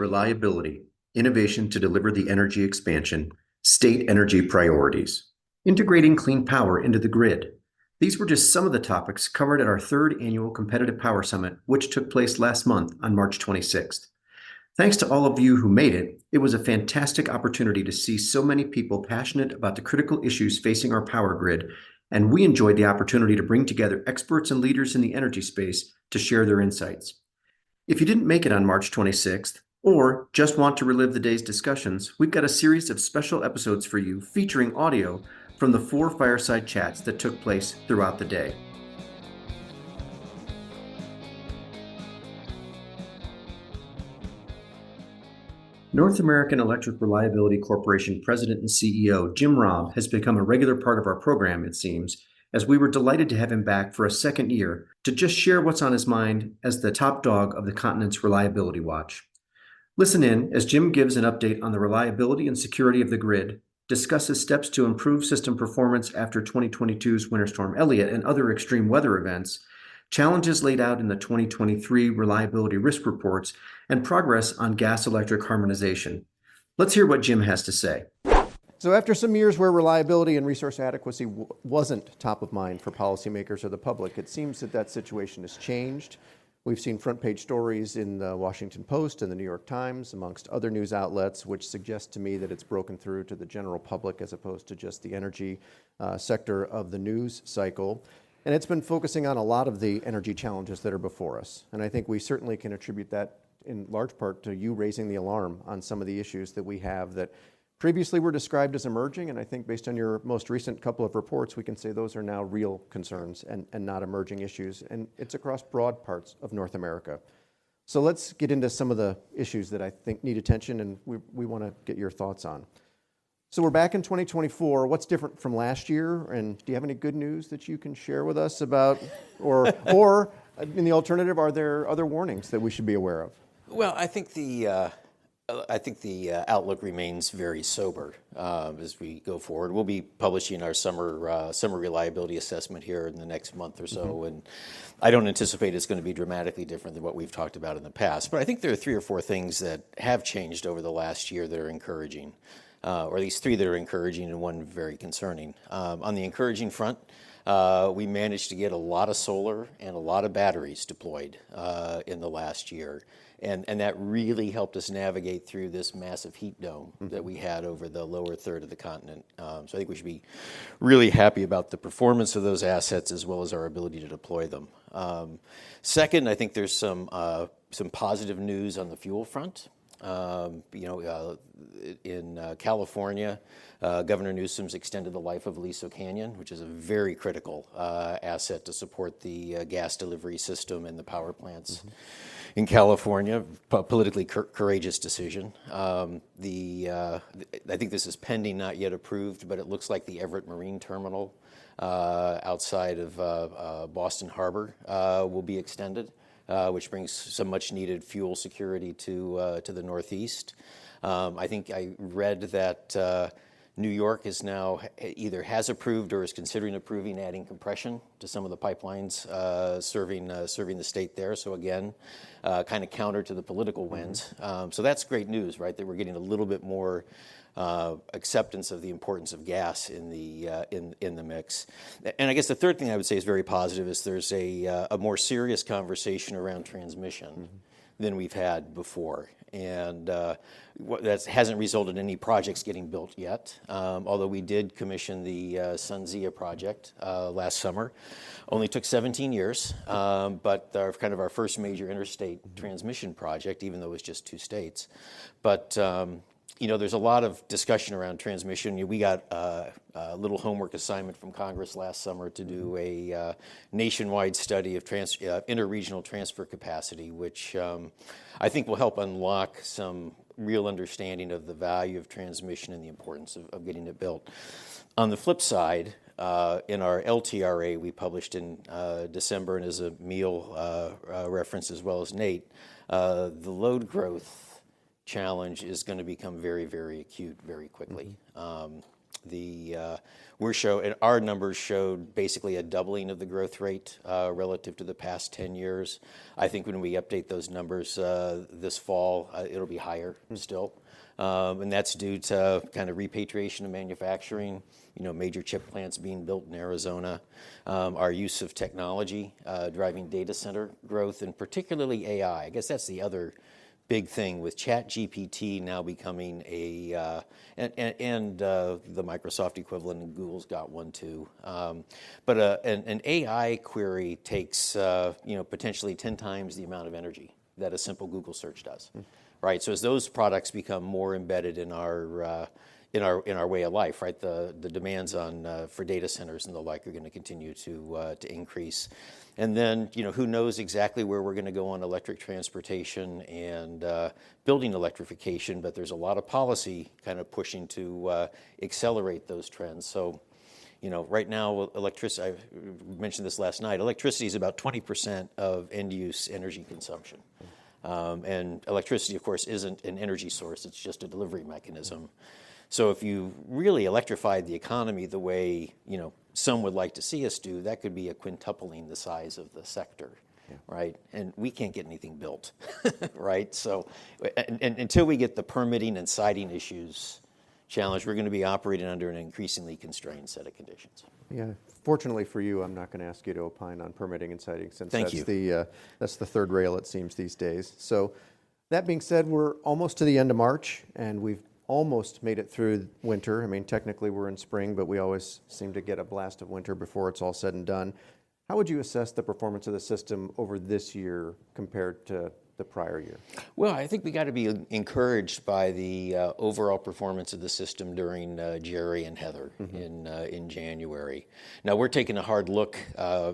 reliability, innovation to deliver the energy expansion, state energy priorities, integrating clean power into the grid. These were just some of the topics covered at our third annual Competitive Power Summit, which took place last month on March 26th. Thanks to all of you who made it, it was a fantastic opportunity to see so many people passionate about the critical issues facing our power grid, and we enjoyed the opportunity to bring together experts and leaders in the energy space to share their insights. If you didn't make it on March 26th, or just want to relive the day's discussions, we've got a series of special episodes for you featuring audio from the 4 fireside chats that took place throughout the day. North American Electric Reliability Corporation President and CEO Jim Robb has become a regular part of our program, it seems, as we were delighted to have him back for a second year to just share what's on his mind as the top dog of the continent's Reliability Watch. Listen in as Jim gives an update on the reliability and security of the grid, discusses steps to improve system performance after 2022's Winter Storm Elliott and other extreme weather events, challenges laid out in the 2023 reliability risk reports, and progress on gas-electric harmonization. Let's hear what Jim has to say. So after some years where reliability and resource adequacy wasn't top of mind for policymakers or the public, it seems that situation has changed. We've seen front page stories in the Washington Post and the New York Times, amongst other news outlets, which suggest to me that it's broken through to the general public as opposed to just the energy sector of the news cycle. And it's been focusing on a lot of the energy challenges that are before us. And I think we certainly can attribute that in large part to you raising the alarm on some of the issues that we have that previously were described as emerging. And I think based on your most recent couple of reports, we can say those are now real concerns and not emerging issues. And it's across broad parts of North America. So let's get into some of the issues that I think need attention and we want to get your thoughts on. So we're back in 2024. What's different from last year? And do you have any good news that you can share with us about, or in the alternative, are there other warnings that we should be aware of? Well, I think the outlook remains very sober as we go forward. We'll be publishing our summer reliability assessment here in the next month or so, and I don't anticipate it's going to be dramatically different than what we've talked about in the past. But I think there are 3 or 4 things that have changed over the last year that are encouraging. Or at least 3 that are encouraging and 1 very concerning. On the encouraging front, we managed to get a lot of solar and a lot of batteries deployed in the last year. And that really helped us navigate through this massive heat dome that we had over the lower third of the continent. So I think we should be really happy about the performance of those assets as well as our ability to deploy them. Second, I think there's some positive news on the fuel front. In California, Governor Newsom's extended the life of Aliso Canyon, which is a very critical asset to support the gas delivery system and the power plants in California. Politically courageous decision. I think this is pending, not yet approved, but it looks like the Everett Marine Terminal outside of Boston Harbor will be extended. Which brings some much needed fuel security to the Northeast. I think I read that New York is now either has approved or is considering approving adding compression to some of the pipelines serving the state there. So again, kind of counter to the political winds. So that's great news, right? That we're getting a little bit more acceptance of the importance of gas in the mix. And I guess the third thing I would say is very positive is there's a more serious conversation around transmission than we've had before. And that hasn't resulted in any projects getting built yet, although we did commission the SunZia project last summer. Only took 17 years, but our first major interstate transmission project, even though it was just 2 states. But there's a lot of discussion around transmission. We got a little homework assignment from Congress last summer to do a nationwide study of interregional transfer capacity, which I think will help unlock some real understanding of the value of transmission and the importance of getting it built. On the flip side, in our LTRA we published in December, and as Emil referenced as well as Nate, the load growth challenge is going to become very, very acute very quickly. Our numbers showed basically a doubling of the growth rate relative to the past 10 years. I think when we update those numbers this fall, it'll be higher still. And that's due to kind of repatriation of manufacturing, major chip plants being built in Arizona, our use of technology, driving data center growth, and particularly AI. I guess that's the other big thing with ChatGPT now becoming and the Microsoft equivalent, and Google's got one too. But an AI query takes potentially 10 times the amount of energy that a simple Google search does. Right, so as those products become more embedded in our way of life, right, the demands for data centers and the like are going to continue to increase, and then who knows exactly where we're going to go on electric transportation and building electrification, but there's a lot of policy kind of pushing to accelerate those trends. So, right now, electricity. I mentioned this last night. Electricity is about 20% of end-use energy consumption. And electricity, of course, isn't an energy source. It's just a delivery mechanism. So if you really electrified the economy the way, some would like to see us do, that could be a quintupling the size of the sector, right? And we can't get anything built, right? So and until we get the permitting and siting issues challenged, we're going to be operating under an increasingly constrained set of conditions. Yeah. Fortunately for you, I'm not going to ask you to opine on permitting and siting since Thank you. That's the third rail, it seems, these days. So that being said, we're almost to the end of March, and we've almost made it through winter. I mean, technically we're in spring, but we always seem to get a blast of winter before it's all said and done. How would you assess the performance of the system over this year compared to the prior year? Well, I think we got to be encouraged by the overall performance of the system during Jerry and Heather in January. Now we're taking a hard look.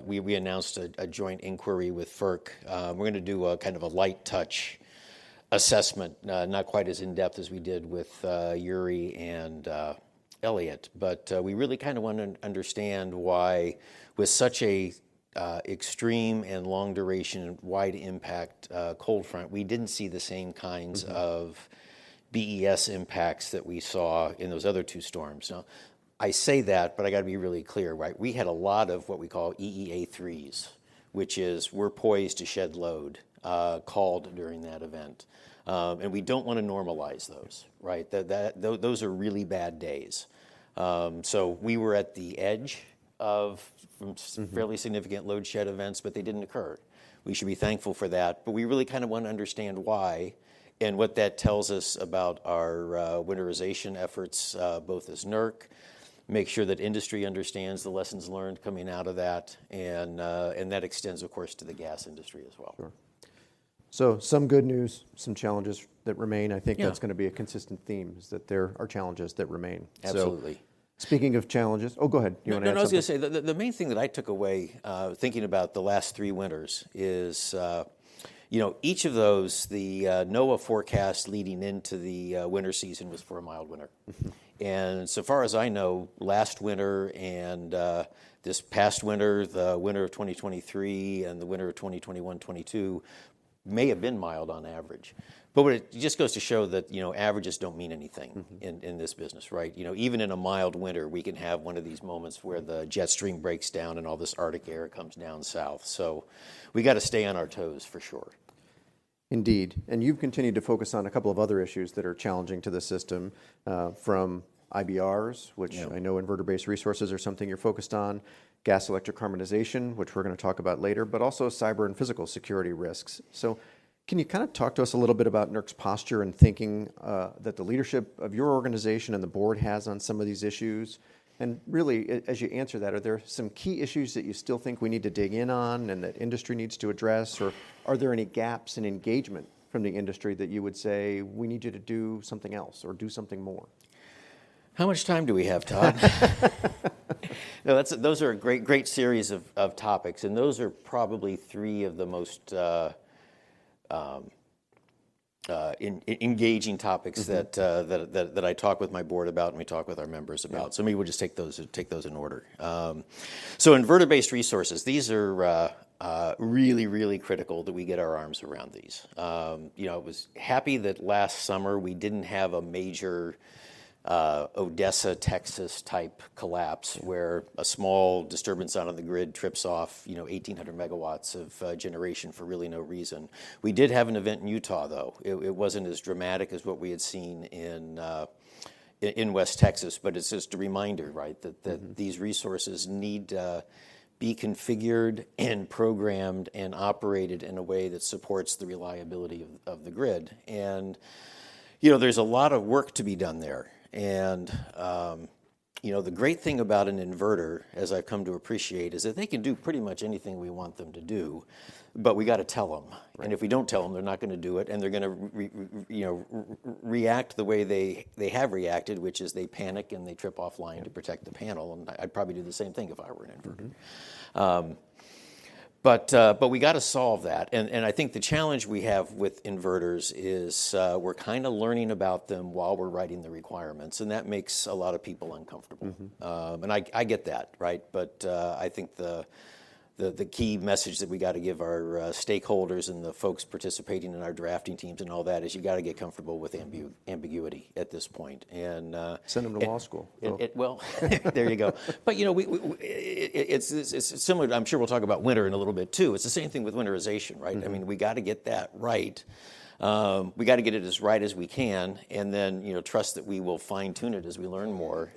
We announced a joint inquiry with FERC. We're going to do a kind of a light touch assessment, not quite as in depth as we did with Uri and Elliott, but we really kind of want to understand why, with such a extreme and long duration, wide impact cold front, we didn't see the same kinds of BES impacts that we saw in those other two storms. Now, I say that, but I got to be really clear, right? We had a lot of what we call EEA3s, which is we're poised to shed load, called during that event. And we don't want to normalize those, right? Those are really bad days. So we were at the edge of fairly significant load shed events, but they didn't occur. We should be thankful for that, but we really kind of want to understand why and what that tells us about our winterization efforts, both as NERC, make sure that industry understands the lessons learned coming out of that, and that extends, of course, to the gas industry as well. Sure. So some good news, some challenges that remain. I think that's going to be a consistent theme, is that there are challenges that remain. Absolutely. So, speaking of challenges, go ahead. I was going to say, the main thing that I took away thinking about the last three winters is, each of those, the NOAA forecast leading into the winter season was for a mild winter. And so far as I know, last winter and this past winter, the winter of 2023 and the winter of 2021-22, may have been mild on average. But it just goes to show that, averages don't mean anything in this business, right? Even in a mild winter, we can have one of these moments where the jet stream breaks down and all this Arctic air comes down south. So we got to stay on our toes for sure. Indeed. And you've continued to focus on a couple of other issues that are challenging to the system, from IBRs, which I know inverter-based resources are something you're focused on, gas-electric harmonization, which we're going to talk about later, but also cyber and physical security risks. So can you kind of talk to us a little bit about NERC's posture and thinking that the leadership of your organization and the board has on some of these issues? And really, as you answer that, are there some key issues that you still think we need to dig in on and that industry needs to address? Or are there any gaps in engagement from the industry that you would say, we need you to do something else or do something more? How much time do we have, Todd? No, those are a great series of topics, and those are probably three of the most engaging topics that I talk with my board about and we talk with our members about. So maybe we'll just take those in order. So inverter-based resources, these are really, really critical that we get our arms around these. I was happy that last summer we didn't have a major Odessa, Texas type collapse where a small disturbance on the grid trips off, 1,800 megawatts of generation for really no reason. We did have an event in Utah, though. It wasn't as dramatic as what we had seen in West Texas, but it's just a reminder, right, that these resources need to be configured and programmed and operated in a way that supports the reliability of the grid. And, there's a lot of work to be done there. And, the great thing about an inverter, as I've come to appreciate, is that they can do pretty much anything we want them to do, but we got to tell them. Right. And if we don't tell them, they're not going to do it, and they're going to react the way they have reacted, which is they panic and they trip offline to protect the panel. And I'd probably do the same thing if I were an inverter. But we got to solve that, and I think the challenge we have with inverters is we're kind of learning about them while we're writing the requirements, and that makes a lot of people uncomfortable. And I get that, right? But I think the key message that we got to give our stakeholders and the folks participating in our drafting teams and all that is you got to get comfortable with ambiguity at this point. And send them to law school. Well, there you go. But it's similar. I'm sure we'll talk about winter in a little bit too. It's the same thing with winterization, right? I mean, we got to get that right. We got to get it as right as we can, and then trust that we will fine tune it as we learn more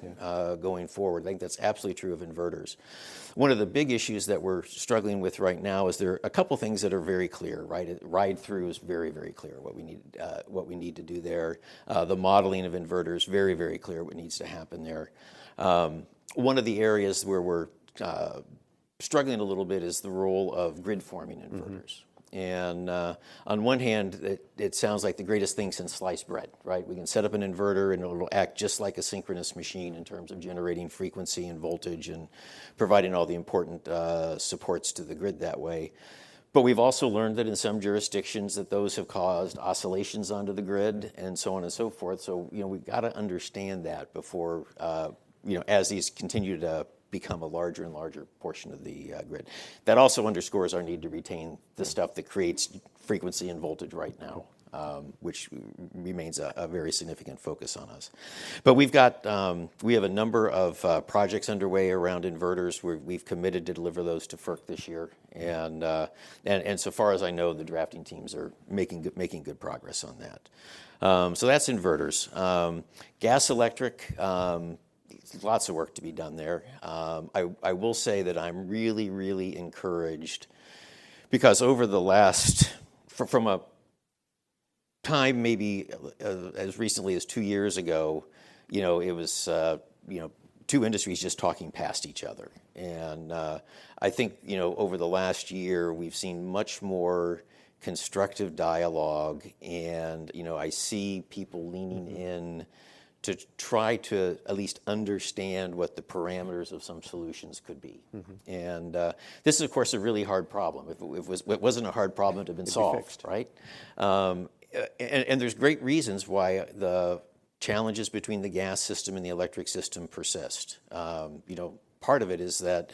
going forward. I think that's absolutely true of inverters. One of the big issues that we're struggling with right now is there are a couple things that are very clear. Right, ride through is very, very clear what we need to do there. The modeling of inverters, very, very clear what needs to happen there. One of the areas where we're struggling a little bit is the role of grid forming inverters. And on one hand, it sounds like the greatest thing since sliced bread, right? We can set up an inverter and it'll act just like a synchronous machine in terms of generating frequency and voltage and providing all the important supports to the grid that way. But we've also learned that in some jurisdictions that those have caused oscillations onto the grid and so on and so forth. So, we've got to understand that before, as these continue to become a larger and larger portion of the grid. That also underscores our need to retain the stuff that creates frequency and voltage right now, which remains a very significant focus on us. But we have a number of projects underway around inverters where we've committed to deliver those to FERC this year, and so far as I know, the drafting teams are making good progress on that. So that's inverters. Gas electric. Lots of work to be done there. I will say that I'm really, really encouraged because over the last, from a time maybe as recently as 2 years ago, it was, two industries just talking past each other. And I think, over the last year, we've seen much more constructive dialogue, and, I see people leaning in to try to at least understand what the parameters of some solutions could be. And this is, of course, a really hard problem. If it wasn't a hard problem, it would have been solved, right? And there's great reasons why the challenges between the gas system and the electric system persist. Part of it is that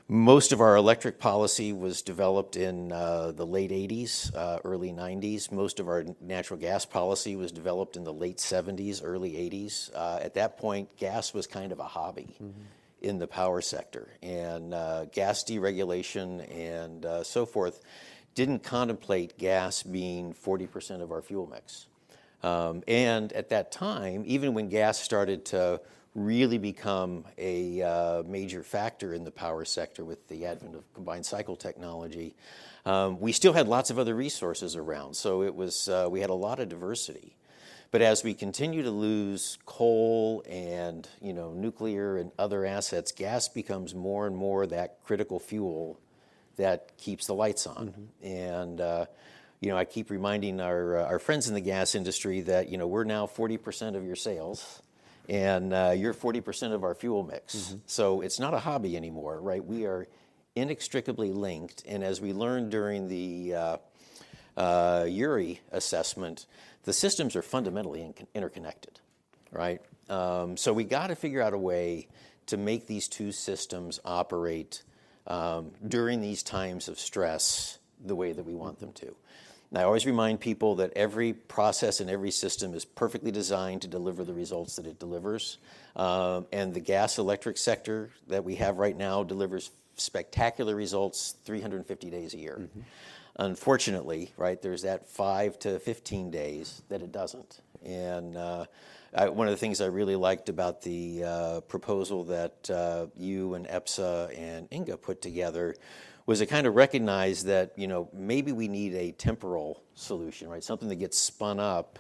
most of our electric policy was developed in the late 80s, early 90s. Most of our natural gas policy was developed in the late 70s, early 80s. At that point, gas was kind of a hobby in the power sector. And gas deregulation and so forth didn't contemplate gas being 40% of our fuel mix. And at that time, even when gas started to really become a major factor in the power sector with the advent of combined cycle technology, we still had lots of other resources around. So it was we had a lot of diversity. But as we continue to lose coal and nuclear and other assets, gas becomes more and more that critical fuel that keeps the lights on. And I keep reminding our friends in the gas industry that we're now 40% of your sales. And you're 40% of our fuel mix. So it's not a hobby anymore, right? We are inextricably linked. And as we learned during the URI assessment, the systems are fundamentally interconnected, right? So we got to figure out a way to make these two systems operate during these times of stress the way that we want them to. And I always remind people that every process and every system is perfectly designed to deliver the results that it delivers. And the gas electric sector that we have right now delivers spectacular results 350 days a year. Mm-hmm. Unfortunately, right, there's that 5 to 15 days that it doesn't. And one of the things I really liked about the proposal that you and EPSA and Inga put together was it kind of recognized that, maybe we need a temporal solution, right? Something that gets spun up,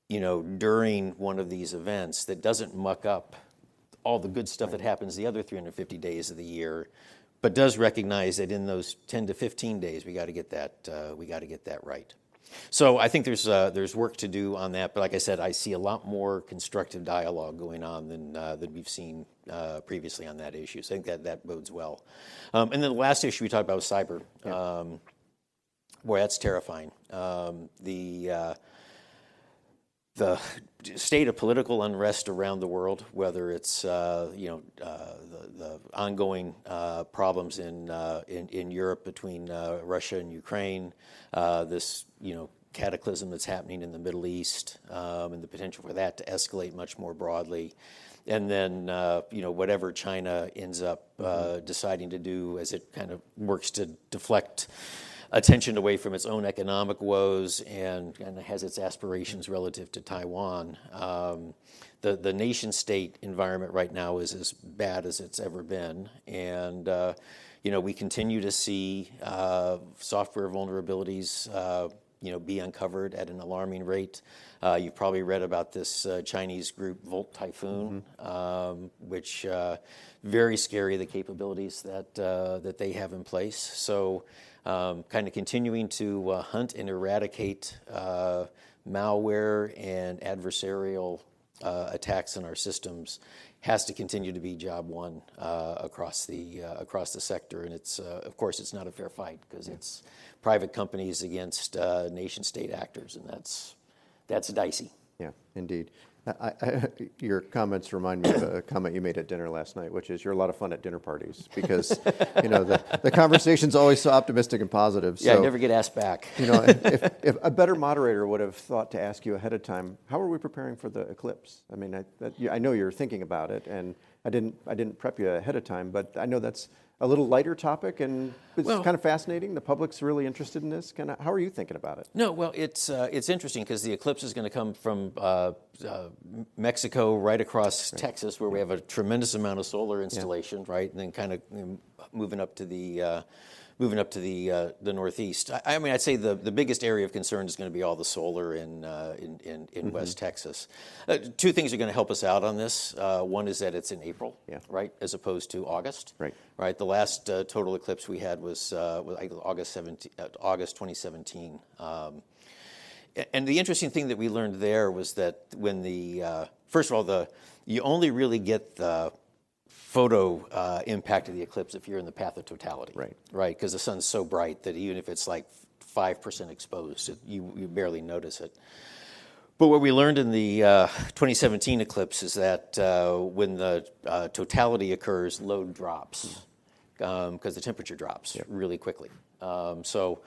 during one of these events that doesn't muck up all the good stuff that happens the other 350 days of the year, but does recognize that in those 10 to 15 days, we got to get that right. So I think there's work to do on that, but like I said, I see a lot more constructive dialogue going on than we've seen previously on that issue. So I think that bodes well. And then the last issue we talked about was cyber. Yeah. Boy, that's terrifying. The state of political unrest around the world, whether it's the ongoing problems in Europe between Russia and Ukraine, this cataclysm that's happening in the Middle East, and the potential for that to escalate much more broadly, and then whatever China ends up deciding to do as it kind of works to deflect attention away from its own economic woes and has its aspirations relative to Taiwan. The nation-state environment right now is as bad as it's ever been. And, we continue to see software vulnerabilities, be uncovered at an alarming rate. You've probably read about this Chinese group, Volt Typhoon, which very scary, the capabilities that they have in place. So kind of continuing to hunt and eradicate malware and adversarial attacks on our systems has to continue to be job one across the sector. And it's of course it's not a fair fight because it's private companies against nation-state actors, and that's dicey. Yeah, indeed. Your comments remind me of a comment you made at dinner last night, which is you're a lot of fun at dinner parties because the conversation's always so optimistic and positive. Yeah, so, I never get asked back. If a better moderator would have thought to ask you ahead of time, how are we preparing for the eclipse? I mean, I know you're thinking about it, and I didn't prep you ahead of time, but I know that's a little lighter topic, and it's kind of fascinating. The public's really interested in this. How are you thinking about it? No, well, it's interesting because the eclipse is going to come from Mexico right across Texas, where we have a tremendous amount of solar installation, right, and then kind of moving up to the Northeast. I mean, I'd say the biggest area of concern is going to be all the solar in West Texas. Two things are going to help us out on this. One is that it's in April, right, as opposed to August. Right. The last total eclipse we had was August 2017. And the interesting thing that we learned there was that when first of all, you only really get the photo impact of the eclipse if you're in the path of totality, right? Because the sun's so bright that even if it's like 5% exposed, you barely notice it. But what we learned in the 2017 eclipse is that when the totality occurs, load drops because the temperature drops really quickly. So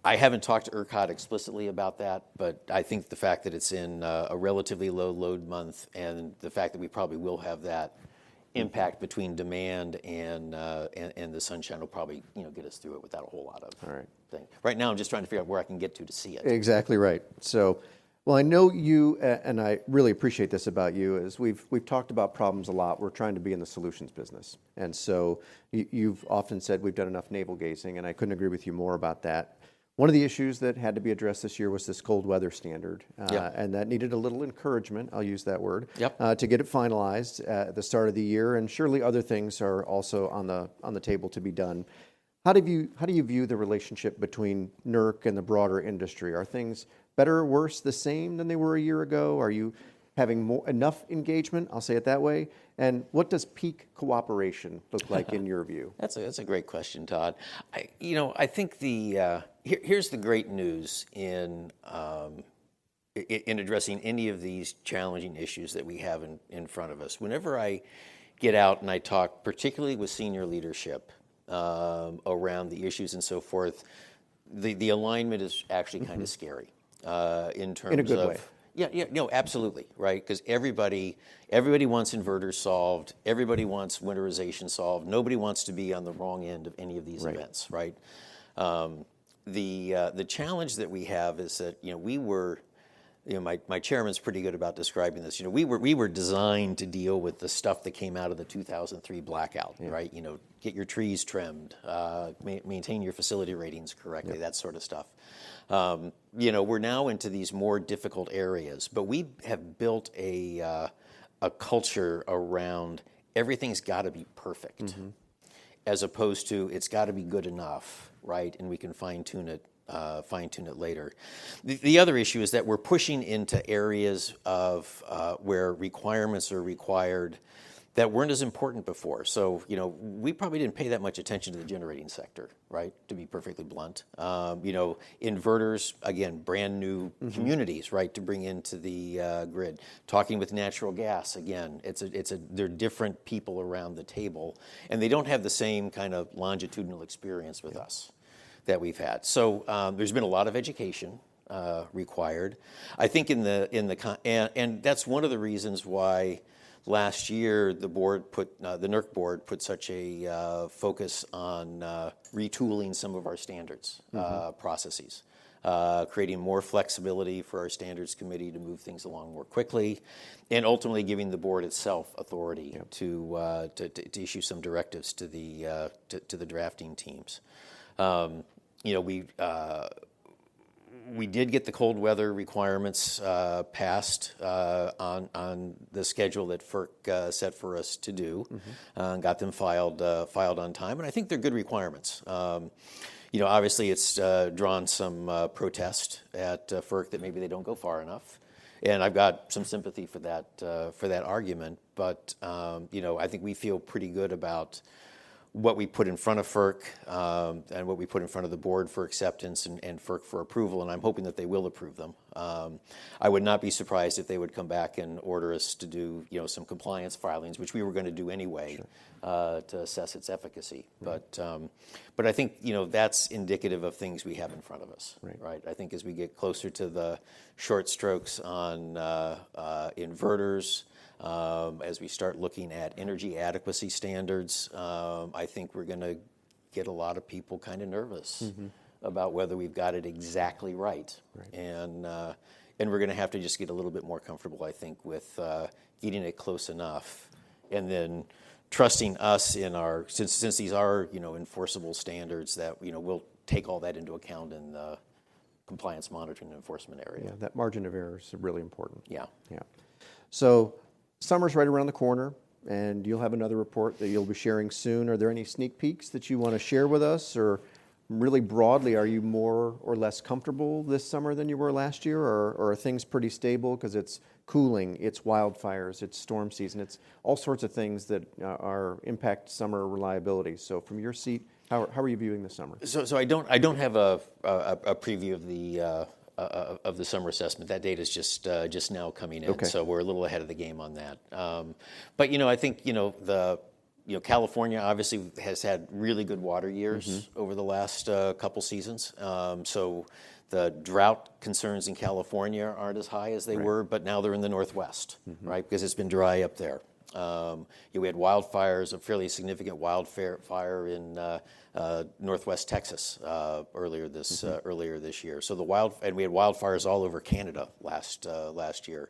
I haven't talked to ERCOT explicitly about that, but I think the fact that it's in a relatively low load month and the fact that we probably will have that impact between demand and the sunshine will probably get us through it without a whole lot of thing. Right now, I'm just trying to figure out where I can get to see it. Exactly right. So, well, I know you, and I really appreciate this about you, is we've talked about problems a lot. We're trying to be in the solutions business, and so you've often said we've done enough navel gazing, and I couldn't agree with you more about that. One of the issues that had to be addressed this year was this cold weather standard, and that needed a little encouragement, I'll use that word, to get it finalized at the start of the year, and surely other things are also on the table to be done. How do you view the relationship between NERC and the broader industry? Are things better, worse, the same than they were a year ago? Are you having enough engagement? I'll say it that way. And what does peak cooperation look like in your view? That's a great question, Todd. I think here's the great news in addressing any of these challenging issues that we have in front of us. Whenever I get out and I talk, particularly with senior leadership around the issues and so forth, the alignment is actually kind of scary in terms In a good of way. Yeah, no, absolutely, right? Because everybody wants inverters solved. Everybody wants winterization solved. Nobody wants to be on the wrong end of any of these events, right? The challenge that we have is that we were. My chairman's pretty good about describing this. We were designed to deal with the stuff that came out of the 2003 blackout, right? Get your trees trimmed, maintain your facility ratings correctly, that sort of stuff. We're now into these more difficult areas, but we have built a culture around everything's got to be perfect, as opposed to it's got to be good enough, right? And we can fine tune it later. The other issue is that we're pushing into areas of where requirements are required that weren't as important before. So, we probably didn't pay that much attention to the generating sector, right? To be perfectly blunt. Inverters, again, brand new communities, right, to bring into the grid. Talking with natural gas, again, they're different people around the table, and they don't have the same kind of longitudinal experience with us that we've had. So there's been a lot of education required. I think and that's one of the reasons why last year the NERC board put such a focus on retooling some of our standards processes, creating more flexibility for our standards committee to move things along more quickly, and ultimately giving the board itself authority to issue some directives to the drafting teams. We did get the cold weather requirements passed on the schedule that FERC set for us to do, got them filed on time, and I think they're good requirements. Obviously it's drawn some protest at FERC that maybe they don't go far enough, and I've got some sympathy for that argument. But I think we feel pretty good about what we put in front of FERC and what we put in front of the board for acceptance and FERC for approval, and I'm hoping that they will approve them. I would not be surprised if they would come back and order us to do some compliance filings, which we were going to do anyway, to assess its efficacy. But I think that's indicative of things we have in front of us. Right? I think as we get closer to the short strokes on inverters, as we start looking at energy adequacy standards, I think we're going to get a lot of people kind of nervous about whether we've got it exactly right. And we're going to have to just get a little bit more comfortable, I think, with getting it close enough, and then trusting us in our since these are enforceable standards, that we'll take all that into account in the compliance monitoring and enforcement area. Yeah, that margin of error is really important. Yeah. So summer's right around the corner, and you'll have another report that you'll be sharing soon. Are there any sneak peeks that you want to share with us? Or really broadly, are you more or less comfortable this summer than you were last year? Or are things pretty stable because it's cooling, it's wildfires, it's storm season, it's all sorts of things that impact summer reliability. So from your seat, how are you viewing the summer? So I don't have a preview of the summer assessment. That data is just now coming in, so we're a little ahead of the game on that. But I think California obviously has had really good water years over the last couple seasons. So the drought concerns in California aren't as high as they were, but now they're in the Northwest, right? Because it's been dry up there. We had wildfires, a fairly significant wildfire in Northwest Texas earlier this year. So and we had wildfires all over Canada last year.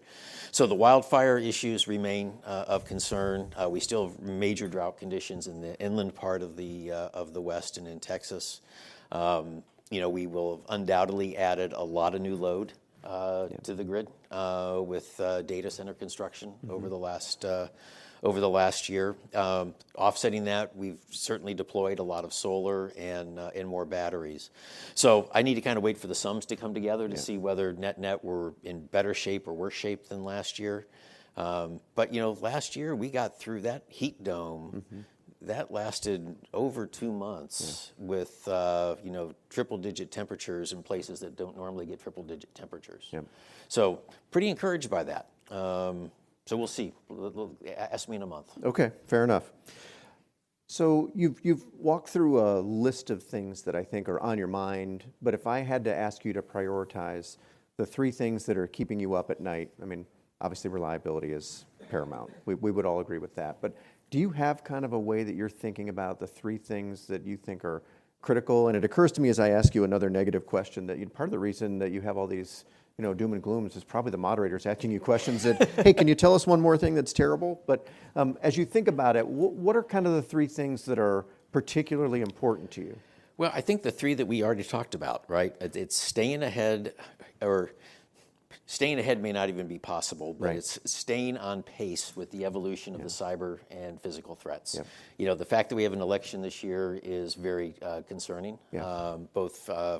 So the wildfire issues remain of concern. We still have major drought conditions in the inland part of the West and in Texas. We will have undoubtedly added a lot of new load to the grid with data center construction over the last year. Offsetting that, we've certainly deployed a lot of solar and more batteries. So I need to kind of wait for the sums to come together to see whether net we're in better shape or worse shape than last year. But last year we got through that heat dome. That lasted over 2 months with triple-digit temperatures in places that don't normally get triple-digit temperatures. So pretty encouraged by that. So we'll see. Ask me in a month. Okay, fair enough. So you've walked through a list of things that I think are on your mind, but if I had to ask you to prioritize the three things that are keeping you up at night, I mean, obviously reliability is paramount. We would all agree with that. But do you have kind of a way that you're thinking about the three things that you think are critical? And it occurs to me as I ask you another negative question that part of the reason that you have all these doom and glooms is probably the moderators asking you questions that, hey, can you tell us one more thing that's terrible? But as you think about it, what are kind of the three things that are particularly important to you? Well, I think the three that we already talked about, right? It's staying ahead, or staying ahead may not even be possible, but it's staying on pace with the evolution of the cyber and physical threats. The fact that we have an election this year is very concerning, both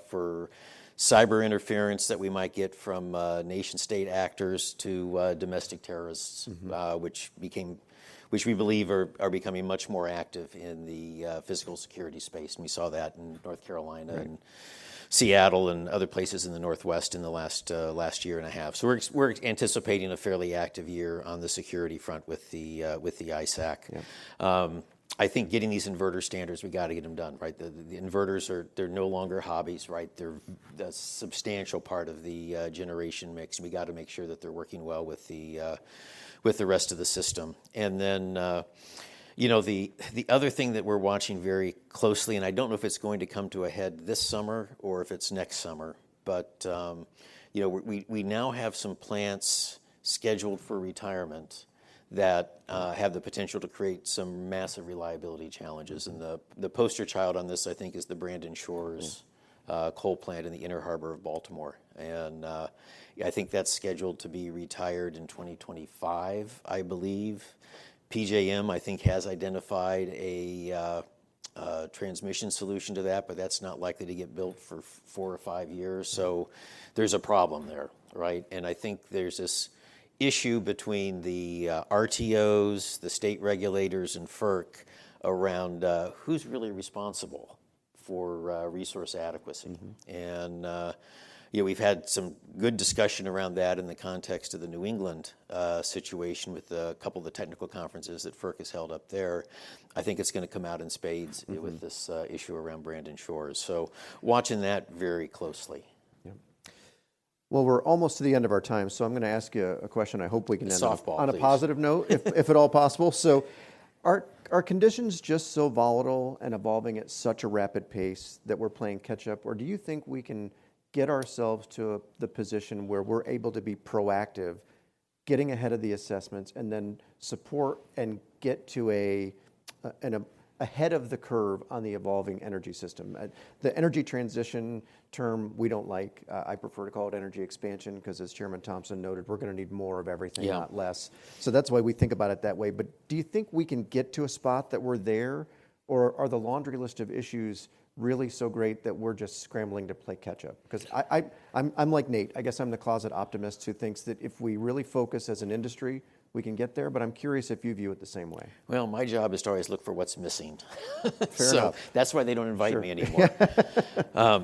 for cyber interference that we might get from nation-state actors to domestic terrorists, which we believe are becoming much more active in the physical security space. And we saw that in North Carolina and Seattle and other places in the Northwest in the last year and a half. So we're anticipating a fairly active year on the security front with the ISAC. I think getting these inverter standards, we got to get them done, right? The inverters they're no longer hobbies, right? They're a substantial part of the generation mix. We got to make sure that they're working well with the rest of the system. And then, the other thing that we're watching very closely, and I don't know if it's going to come to a head this summer or if it's next summer, but we now have some plants scheduled for retirement that have the potential to create some massive reliability challenges. And the poster child on this, I think, is the Brandon Shores coal plant in the Inner Harbor of Baltimore. And I think that's scheduled to be retired in 2025, I believe. PJM, I think, has identified a transmission solution to that, but that's not likely to get built for 4 or 5 years. So there's a problem there, right? And I think there's this issue between the RTOs, the state regulators, and FERC around who's really responsible for resource adequacy. And we've had some good discussion around that in the context of the New England situation with a couple of the technical conferences that FERC has held up there. I think it's going to come out in spades with this issue around Brandon Shores. So watching that very closely. Well, we're almost to the end of our time, so I'm going to ask you a question I hope we can end on a please. positive note, if at all possible. So are conditions just so volatile and evolving at such a rapid pace that we're playing catch-up, or do you think we can get ourselves to the position where we're able to be proactive, getting ahead of the assessments, and then support and get to ahead of the curve on the evolving energy system? The energy transition term we don't like. I prefer to call it energy expansion because, as Chairman Thompson noted, we're going to need more of everything, not less. So that's why we think about it that way. But do you think we can get to a spot that we're there, or are the laundry list of issues really so great that we're just scrambling to play catch up? Because I'm like Nate. I guess I'm the closet optimist who thinks that if we really focus as an industry, we can get there, but I'm curious if you view it the same way. Well, my job is to always look for what's missing. Fair enough. That's why they don't invite me anymore. I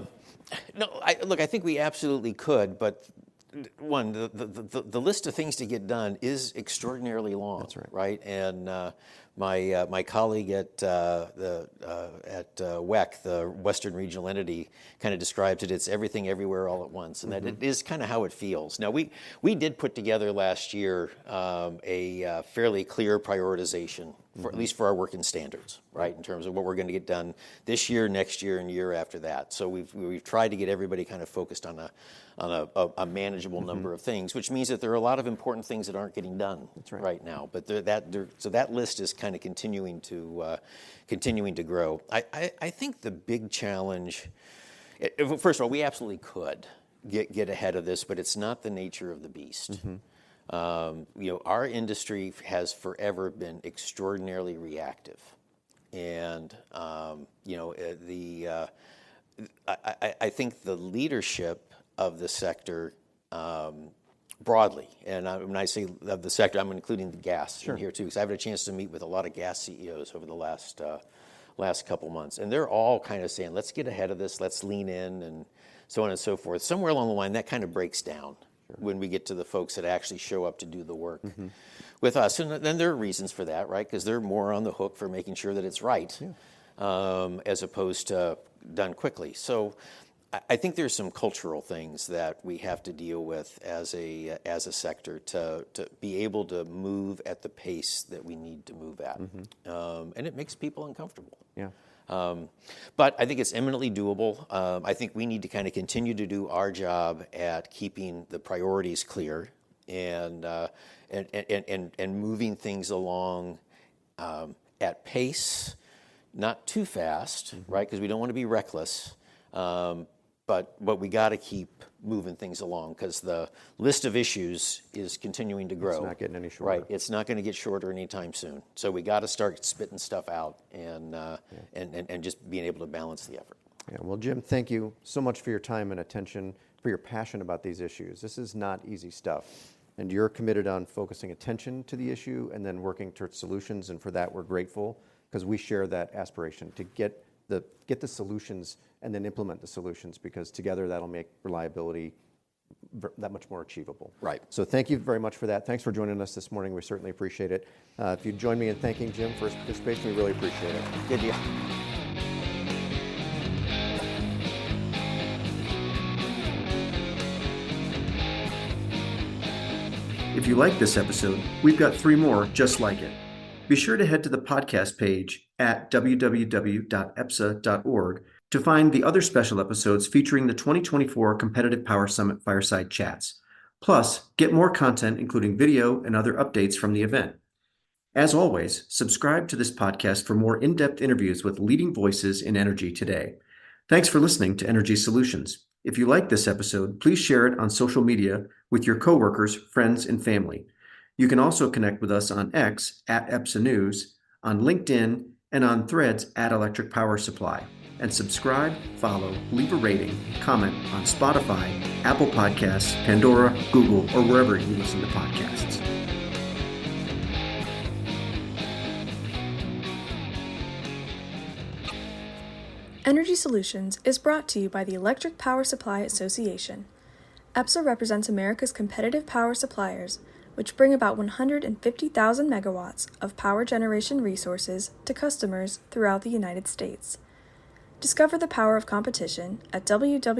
think we absolutely could, but one, the list of things to get done is extraordinarily long. That's right. Right? And my colleague at WEC, the Western Regional Entity, kind of describes it. It's everything, everywhere, all at once, and that it is kind of how it feels. Now, we did put together last year a fairly clear prioritization, for, at least for our working standards, right, in terms of what we're going to get done this year, next year, and year after that. So we've tried to get everybody kind of focused on a manageable number of things, which means that there are a lot of important things that aren't getting done right now. But so that list is kind of continuing to grow. I think the big challenge, first of all, we absolutely could get ahead of this, but it's not the nature of the beast. Our industry has forever been extraordinarily reactive, and I think the leadership of the sector broadly, and when I say of the sector, I'm including the gas in here too, because I've had a chance to meet with a lot of gas CEOs over the last couple months, and they're all kind of saying, let's get ahead of this, let's lean in, and so on and so forth. Somewhere along the line, that kind of breaks down. when we get to the folks that actually show up to do the work with us. And then there are reasons for that, right? Because they're more on the hook for making sure that it's right, as opposed to done quickly. So I think there's some cultural things that we have to deal with as a sector to be able to move at the pace that we need to move at. And it makes people uncomfortable. Yeah. But I think it's eminently doable. I think we need to kind of continue to do our job at keeping the priorities clear and moving things along at pace, not too fast, right? Because we don't want to be reckless. But we got to keep moving things along because the list of issues is continuing to grow. It's not getting any shorter. Right, it's not going to get shorter anytime soon. So we got to start spitting stuff out and just being able to balance the effort. Yeah, well, Jim, thank you so much for your time and attention, for your passion about these issues. This is not easy stuff. And you're committed on focusing attention to the issue and then working towards solutions. And for that, we're grateful because we share that aspiration to get the solutions and then implement the solutions, because together that'll make reliability that much more achievable. Right. So thank you very much for that. Thanks for joining us this morning. We certainly appreciate it. If you'd join me in thanking Jim for his participation, we really appreciate it. Good deal. If you like this episode, we've got 3 more just like it. Be sure to head to the podcast page at www.epsa.org to find the other special episodes featuring the 2024 Competitive Power Summit Fireside Chats. Plus, get more content, including video and other updates from the event. As always, subscribe to this podcast for more in-depth interviews with leading voices in energy today. Thanks for listening to Energy Solutions. If you like this episode, please share it on social media with your coworkers, friends, and family. You can also connect with us on X at EPSA News, on LinkedIn, and on Threads at Electric Power Supply. And subscribe, follow, leave a rating, comment on Spotify, Apple Podcasts, Pandora, Google, or wherever you listen to podcasts. Energy Solutions is brought to you by the Electric Power Supply Association. EPSA represents America's competitive power suppliers, which bring about 150,000 megawatts of power generation resources to customers throughout the United States. Discover the power of competition at www.epsa.org.